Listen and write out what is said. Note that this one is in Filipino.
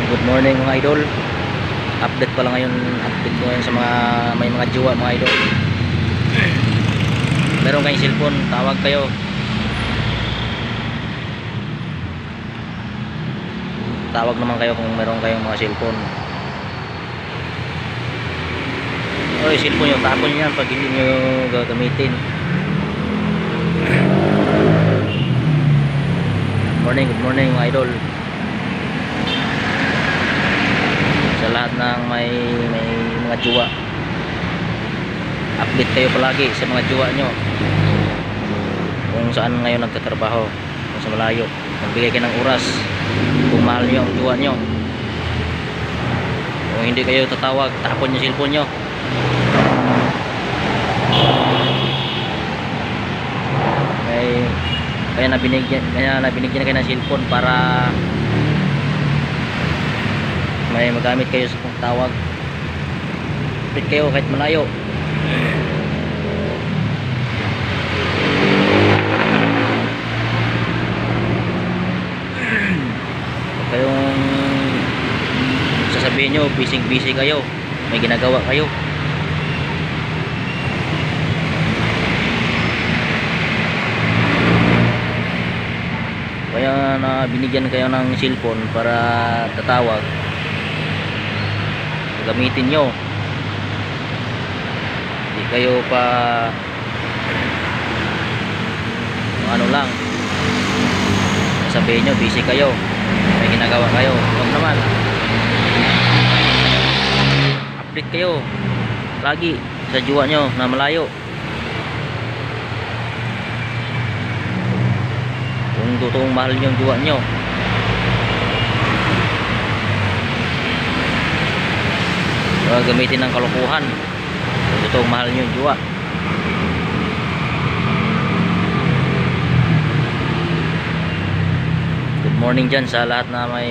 Good morning mga idol. Update pa lang ngayon, update ko ngayon sa mga may mga jowa mga idol. Meron kayong cellphone, tawag kayo. Tawag naman kayo kung meron kayong mga cellphone. Oy, cellphone nyo, tapon nyo yan pag hindi nyo gagamitin. Good morning mga idol. Sa lahat ng may mga jowa, update kayo palagi sa mga jowa nyo kung saan ngayon nagtatrabaho, kung sa malayo. Magbigay kayo ng oras kung mahal nyo ang jowa nyo. Kung hindi kayo tatawag, tapon yung cellphone nyo. Kaya nabinigyan kayo ng cellphone para may magamit kayo sa pagtawag. Update kayo kahit malayo. Kayong sasabihin nyo busy kayo, may ginagawa kayo. Kaya na binigyan kayo ng cellphone para tatawag, gamitin nyo. Hindi kayo pa ano lang sabihin nyo busy kayo, may ginagawa kayo. Huwag naman, update kayo lagi sa jowa nyo na malayo. Kung totoong mahal nyo yung jowa nyo, huwag gamitin ng kalokohan. Kung totoong mahal nyo yung jowa. Good morning dyan sa lahat na may